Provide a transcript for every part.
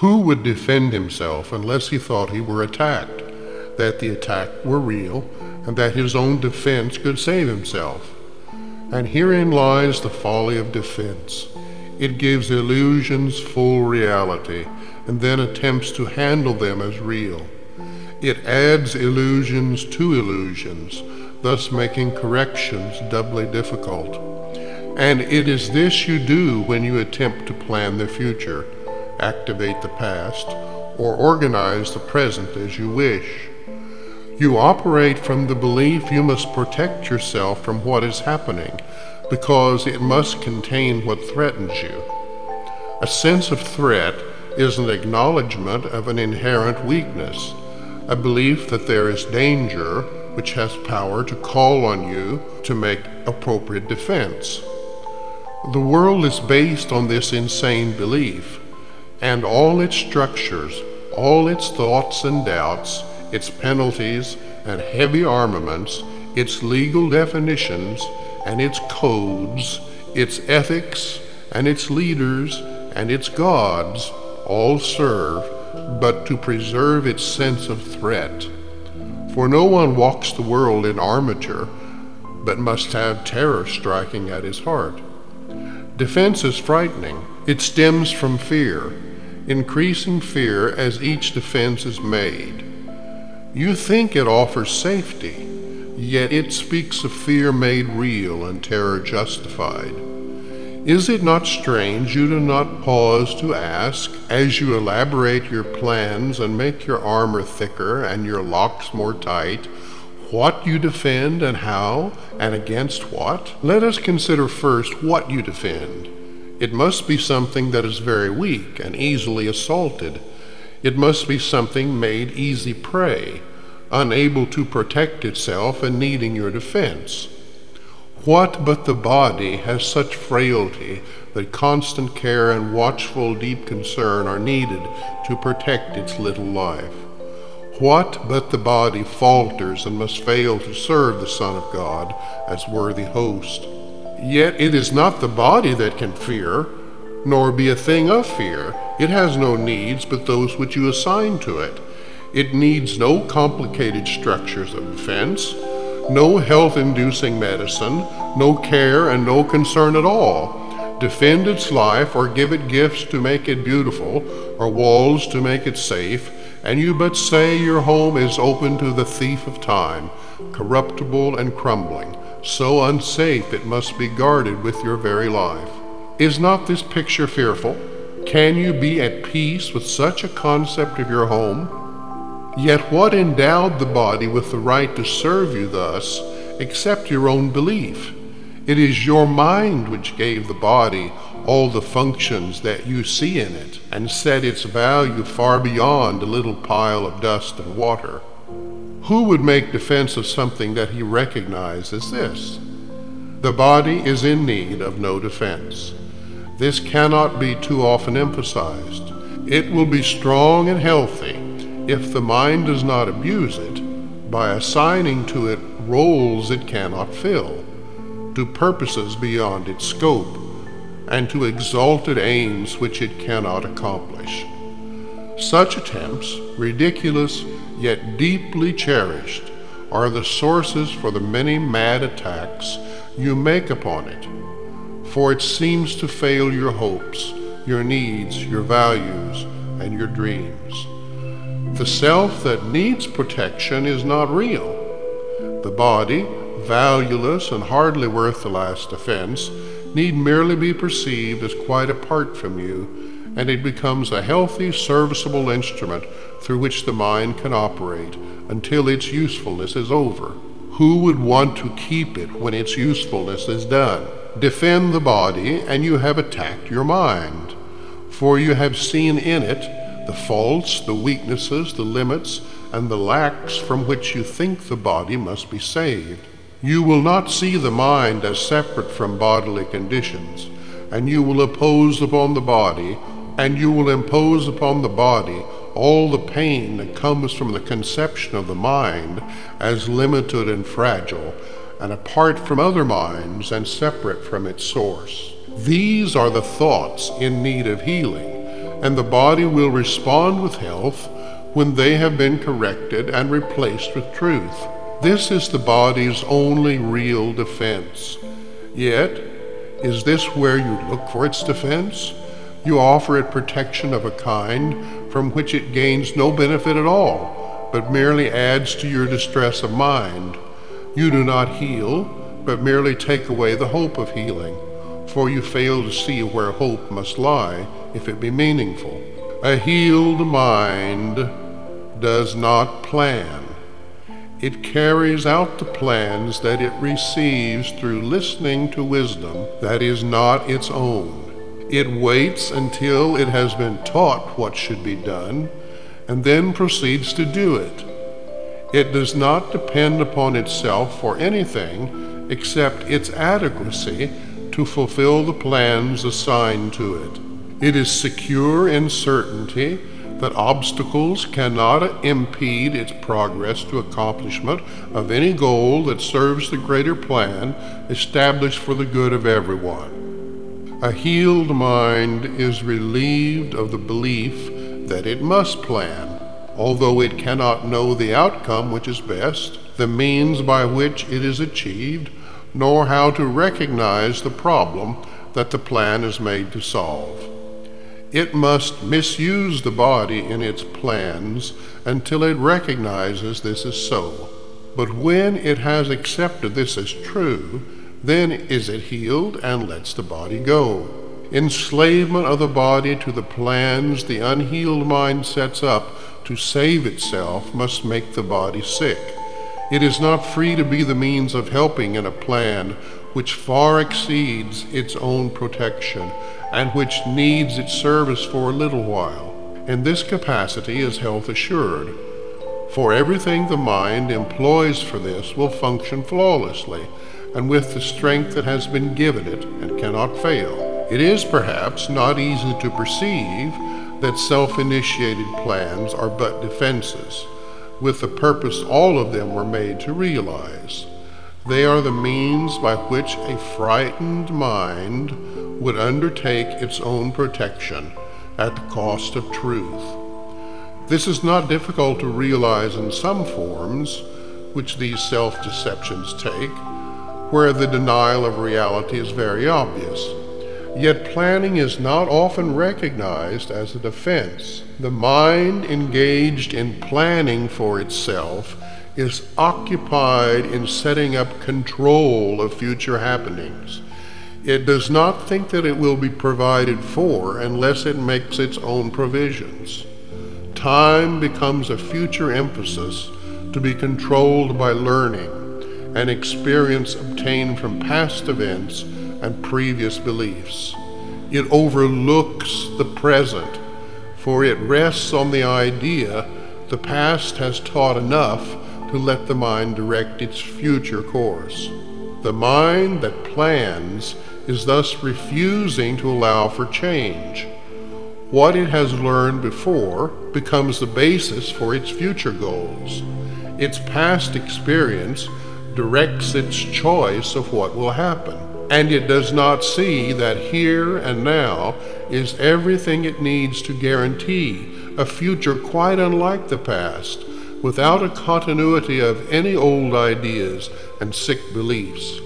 Who would defend himself unless he thought he were attacked, that the attack were real, and that his own defense could save himself? And herein lies the folly of defense. It gives illusions full reality, and then attempts to handle them as real. It adds illusions to illusions, thus making corrections doubly difficult. And it is this you do when you attempt to plan the future, activate the past, or organize the present as you wish. You operate from the belief you must protect yourself from what is happening, because it must contain what threatens you. A sense of threat is an acknowledgement of an inherent weakness, a belief that there is danger which has power to call on you to make appropriate defense. The world is based on this insane belief, and all its structures, all its thoughts and doubts, its penalties and heavy armaments, its legal definitions and its codes, its ethics and its leaders and its gods all serve but to preserve its sense of threat. For no one walks the world in armature, but must have terror striking at his heart. Defense is frightening. It stems from fear, increasing fear as each defense is made. You think it offers safety, yet it speaks of fear made real and terror justified. Is it not strange you do not pause to ask, as you elaborate your plans and make your armor thicker and your locks more tight, what you defend and how and against what? Let us consider first what you defend. It must be something that is very weak and easily assaulted. It must be something made easy prey, unable to protect itself and needing your defense. What but the body has such frailty that constant care and watchful deep concern are needed to protect its little life? What but the body falters and must fail to serve the Son of God as worthy host? Yet it is not the body that can fear, nor be a thing of fear. It has no needs but those which you assign to it. It needs no complicated structures of defense, no health-inducing medicine, no care and no concern at all. Defend its life or give it gifts to make it beautiful, or walls to make it safe, and you but say your home is open to the thief of time, corruptible and crumbling, so unsafe it must be guarded with your very life. Is not this picture fearful? Can you be at peace with such a concept of your home? Yet what endowed the body with the right to serve you thus, except your own belief? It is your mind which gave the body all the functions that you see in it, and set its value far beyond a little pile of dust and water. Who would make defense of something that he recognized as this? The body is in need of no defense. This cannot be too often emphasized. It will be strong and healthy if the mind does not abuse it by assigning to it roles it cannot fill, to purposes beyond its scope, and to exalted aims which it cannot accomplish. Such attempts, ridiculous yet deeply cherished, are the sources for the many mad attacks you make upon it, for it seems to fail your hopes, your needs, your values, and your dreams. The self that needs protection is not real. The body, valueless and hardly worth the last defense, need merely be perceived as quite apart from you, and it becomes a healthy, serviceable instrument through which the mind can operate until its usefulness is over. Who would want to keep it when its usefulness is done? Defend the body, and you have attacked your mind, for you have seen in it the faults, the weaknesses, the limits, and the lacks from which you think the body must be saved. You will not see the mind as separate from bodily conditions, and you will impose upon the body all the pain that comes from the conception of the mind as limited and fragile, and apart from other minds and separate from its source. These are the thoughts in need of healing, and the body will respond with health when they have been corrected and replaced with truth. This is the body's only real defense. Yet, is this where you look for its defense? You offer it protection of a kind from which it gains no benefit at all, but merely adds to your distress of mind. You do not heal, but merely take away the hope of healing, for you fail to see where hope must lie if it be meaningful. A healed mind does not plan. It carries out the plans that it receives through listening to wisdom that is not its own. It waits until it has been taught what should be done, and then proceeds to do it. It does not depend upon itself for anything except its adequacy to fulfill the plans assigned to it. It is secure in certainty that obstacles cannot impede its progress to accomplishment of any goal that serves the greater plan established for the good of everyone. A healed mind is relieved of the belief that it must plan, although it cannot know the outcome which is best, the means by which it is achieved, nor how to recognize the problem that the plan is made to solve. It must misuse the body in its plans until it recognizes this is so. But when it has accepted this as true, then is it healed and lets the body go. Enslavement of the body to the plans the unhealed mind sets up to save itself must make the body sick. It is not free to be the means of helping in a plan which far exceeds its own protection and which needs its service for a little while. In this capacity is health assured, for everything the mind employs for this will function flawlessly and with the strength that has been given it and cannot fail. It is perhaps not easy to perceive that self-initiated plans are but defenses, with the purpose all of them were made to realize. They are the means by which a frightened mind would undertake its own protection at the cost of truth. This is not difficult to realize in some forms which these self-deceptions take, where the denial of reality is very obvious. Yet planning is not often recognized as a defense. The mind engaged in planning for itself is occupied in setting up control of future happenings. It does not think that it will be provided for unless it makes its own provisions. Time becomes a future emphasis to be controlled by learning and experience obtained from past events and previous beliefs. It overlooks the present, for it rests on the idea the past has taught enough to let the mind direct its future course. The mind that plans is thus refusing to allow for change. What it has learned before becomes the basis for its future goals. Its past experience directs its choice of what will happen, and it does not see that here and now is everything it needs to guarantee a future quite unlike the past, without a continuity of any old ideas and sick beliefs.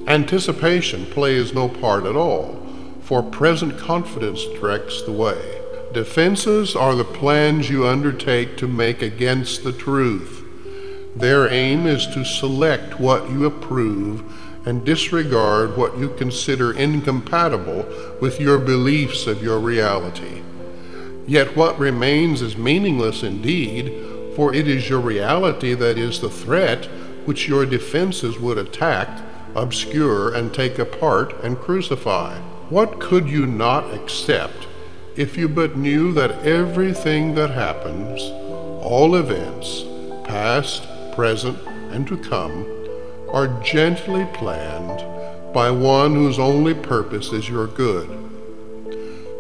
Anticipation plays no part at all, for present confidence directs the way. Defenses are the plans you undertake to make against the truth. Their aim is to select what you approve and disregard what you consider incompatible with your beliefs of your reality. Yet what remains is meaningless indeed, for it is your reality that is the threat which your defenses would attack, obscure, and take apart and crucify. What could you not accept if you but knew that everything that happens, all events, past, present, and to come, are gently planned by one whose only purpose is your good?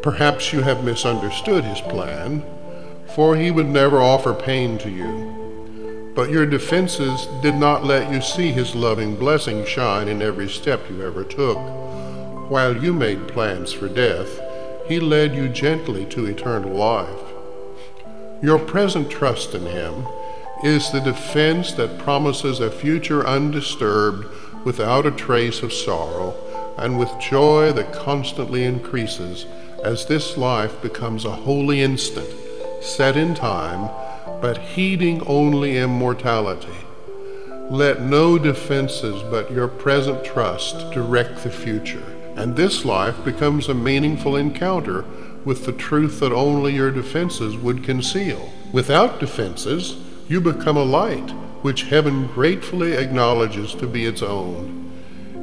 Perhaps you have misunderstood his plan, for he would never offer pain to you. But your defenses did not let you see his loving blessing shine in every step you ever took. While you made plans for death, he led you gently to eternal life. Your present trust in him is the defense that promises a future undisturbed without a trace of sorrow, and with joy that constantly increases as this life becomes a holy instant, set in time, but heeding only immortality. Let no defenses but your present trust direct the future, and this life becomes a meaningful encounter with the truth that only your defenses would conceal. Without defenses, you become a light which heaven gratefully acknowledges to be its own,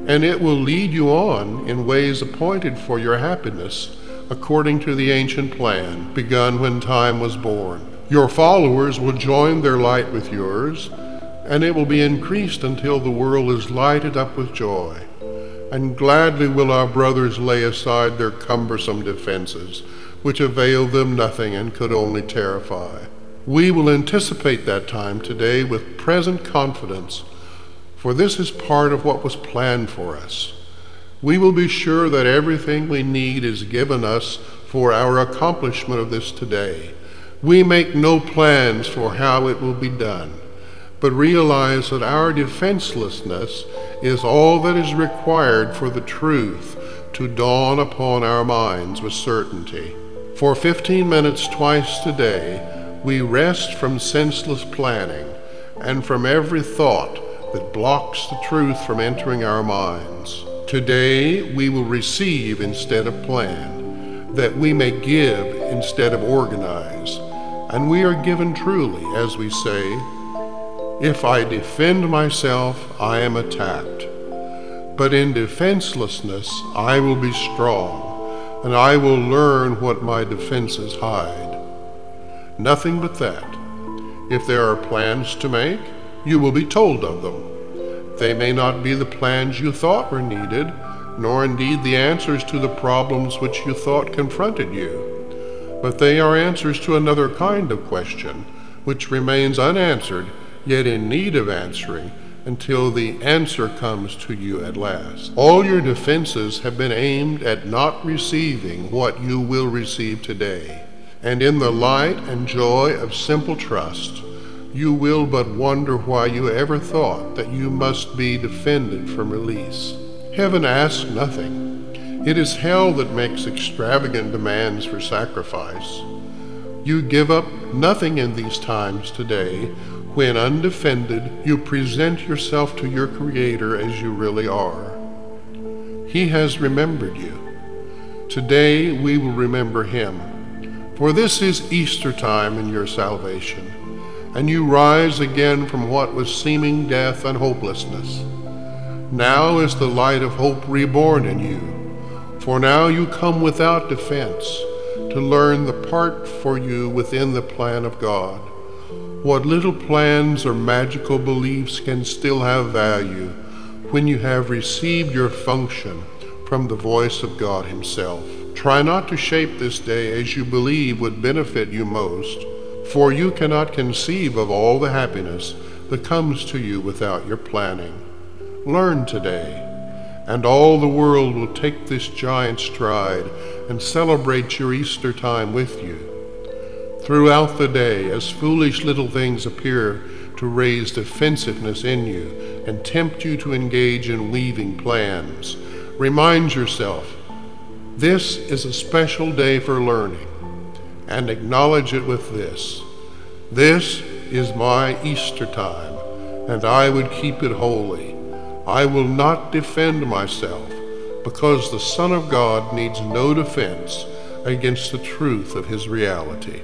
and it will lead you on in ways appointed for your happiness according to the ancient plan begun when time was born. Your followers will join their light with yours, and it will be increased until the world is lighted up with joy. And gladly will our brothers lay aside their cumbersome defenses, which availed them nothing and could only terrify. We will anticipate that time today with present confidence, for this is part of what was planned for us. We will be sure that everything we need is given us for our accomplishment of this today. We make no plans for how it will be done, but realize that our defenselessness is all that is required for the truth to dawn upon our minds with certainty. For 15 minutes twice today, we rest from senseless planning and from every thought that blocks the truth from entering our minds. Today, we will receive instead of plan, that we may give instead of organize. And we are given truly, as we say, if I defend myself, I am attacked. But in defenselessness, I will be strong, and I will learn what my defenses hide. Nothing but that. If there are plans to make, you will be told of them. They may not be the plans you thought were needed, nor indeed the answers to the problems which you thought confronted you. But they are answers to another kind of question, which remains unanswered, yet in need of answering, until the answer comes to you at last. All your defenses have been aimed at not receiving what you will receive today. And in the light and joy of simple trust, you will but wonder why you ever thought that you must be defended from release. Heaven asks nothing. It is hell that makes extravagant demands for sacrifice. You give up nothing in these times today when, undefended, you present yourself to your Creator as you really are. He has remembered you. Today we will remember Him. For this is Easter time in your salvation, and you rise again from what was seeming death and hopelessness. Now is the light of hope reborn in you, for now you come without defense to learn the part for you within the plan of God. What little plans or magical beliefs can still have value when you have received your function from the voice of God Himself. Try not to shape this day as you believe would benefit you most, for you cannot conceive of all the happiness that comes to you without your planning. Learn today, and all the world will take this giant stride and celebrate your Easter time with you. Throughout the day, as foolish little things appear to raise defensiveness in you and tempt you to engage in weaving plans, remind yourself, this is a special day for learning, and acknowledge it with this. This is my Easter time, and I would keep it holy. I will not defend myself, because the Son of God needs no defense against the truth of His reality.